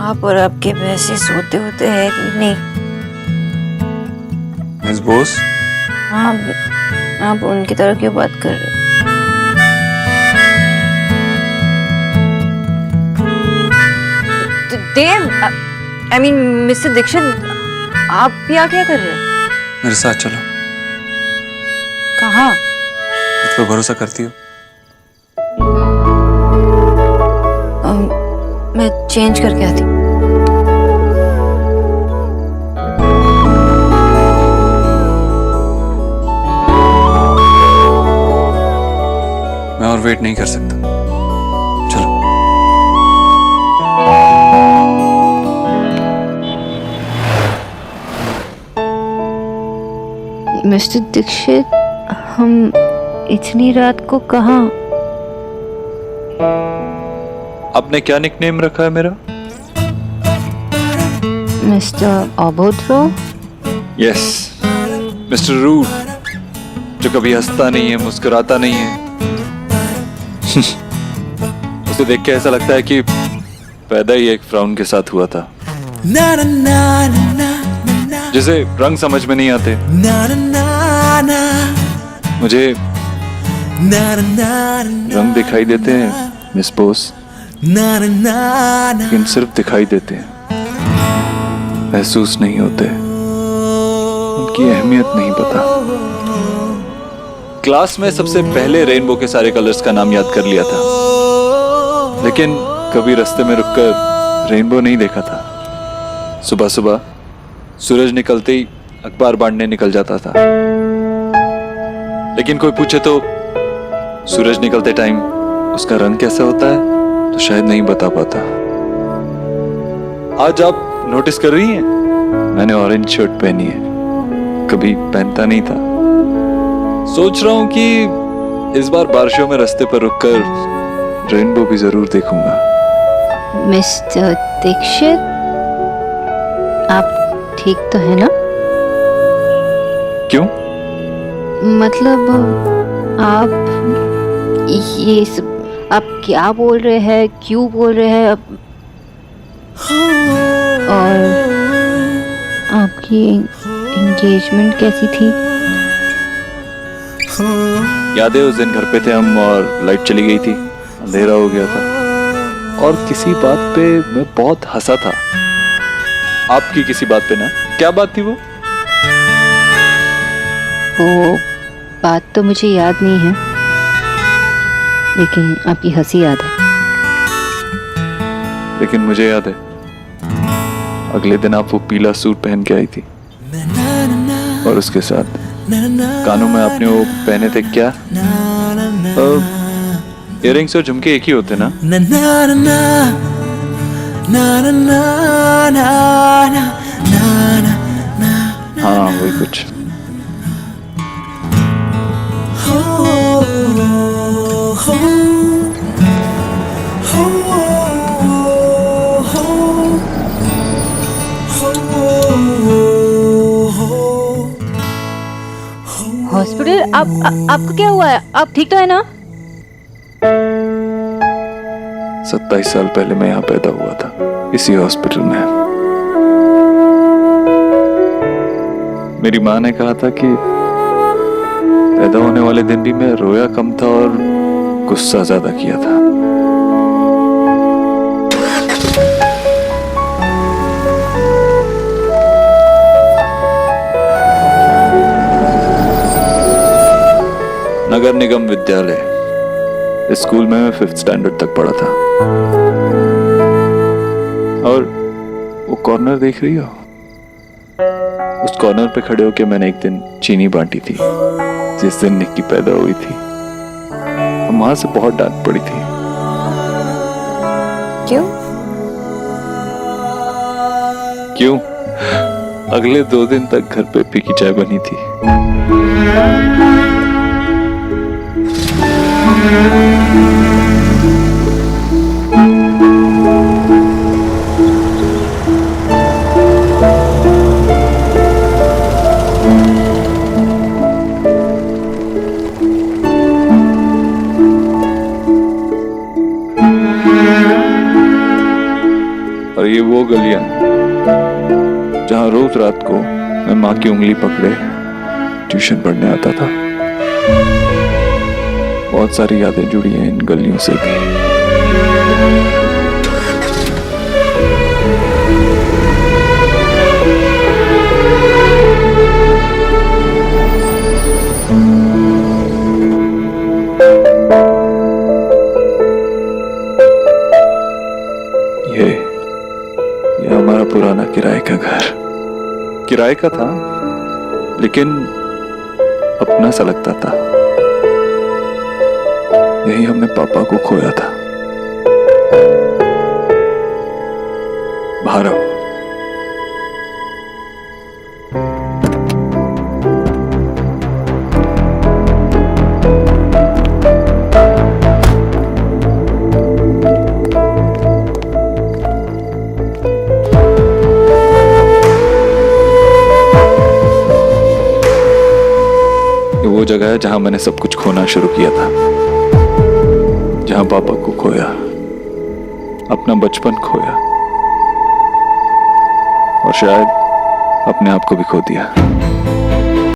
आप और आपके पैसे सोते होते हैं कि नहीं? मिस बोस, आप उनकी तरह क्यों बात कर रहे हो? देव, आई मीन मिस्टर दीक्षित, आप यहाँ क्या कर रहे हो? मेरे साथ चलो। कहाँ? मुझ पर भरोसा करती हो? मैं चेंज करके आती हूँ। मैं और वेट नहीं कर सकता। चलो। मिस्टर दीक्षित, हम इतनी रात को कहाँ? आपने क्या निकनेम रखा है मेरा? मिस्टर अभद्र? यस, मिस्टर रूड, जो कभी हंसता नहीं है, मुस्कुराता नहीं है। उसे देख के ऐसा लगता है कि पैदा ही एक फ्राउन के साथ हुआ था, जिसे रंग समझ में नहीं आते। मुझे रंग दिखाई देते हैं मिस बोस, लेकिन सिर्फ दिखाई देते हैं, महसूस नहीं होते, उनकी अहमियत नहीं पता। क्लास में सबसे पहले रेनबो के सारे कलर्स का नाम याद कर लिया था, लेकिन कभी रास्ते में रुककर रेनबो नहीं देखा था। सुबह सुबह सूरज निकलते ही अखबार बांटने निकल जाता था, लेकिन कोई पूछे तो सूरज निकलते टाइम उसका रंग कैसा होता है तो शायद नहीं बता पाता। आज आप नोटिस कर रही हैं, मैंने ऑरेंज शर्ट पहनी है, कभी पहनता नहीं था। सोच रहा हूं कि इस बार बारिशों में रास्ते पर रुककर रेनबो भी जरूर देखूंगा। मिस्टर दीक्षित, आप ठीक तो है ना? क्यों? मतलब आप क्या बोल रहे हैं, क्यों बोल रहे हैं? और आपकी एंगेजमेंट कैसी थी? याद है उस दिन घर पे थे हम और लाइट चली गई थी, अंधेरा हो गया था और किसी बात पे मैं बहुत हंसा था। आपकी किसी बात पे ना? क्या बात थी वो? वो बात तो मुझे याद नहीं है, लेकिन आपकी हंसी याद है। लेकिन मुझे याद है, अगले दिन आप वो पीला सूट पहन के आई थी और उसके साथ कानों में आपने वो पहने थे क्या? इयररिंग्स और झुमके एक ही होते ना? हाँ, वही कुछ। हॉस्पिटल? आपको क्या हुआ है? आप ठीक तो है ना? 27 साल पहले मैं यहाँ पैदा हुआ था, इसी हॉस्पिटल में। मेरी माँ ने कहा था कि पैदा होने वाले दिन भी मैं रोया कम था और गुस्सा ज्यादा किया था। नगर निगम विद्यालय, इस स्कूल में मैं 5th स्टैंडर्ड तक पढ़ा था। और वो कॉर्नर देख रही हो? उस कॉर्नर पे खड़े होके मैंने एक दिन चीनी बांटी थी, जिस दिन निक्की पैदा हुई थी। माँ से बहुत डांट पड़ी थी। क्यों? क्यों? अगले 2 दिन तक घर पे फीकी चाय बनी थी। ये वो गलियां जहां रोज रात को मैं माँ की उंगली पकड़े ट्यूशन पढ़ने आता था। बहुत सारी यादें जुड़ी हैं इन गलियों से भी। ये हमारा पुराना किराए का घर, किराए का था लेकिन अपना सा लगता था। यही हमने पापा को खोया था। बाहर आओ। ये वो जगह है जहां मैंने सब कुछ खोना शुरू किया था, जहां पापा को खोया, अपना बचपन खोया और शायद अपने आप को भी खो दिया।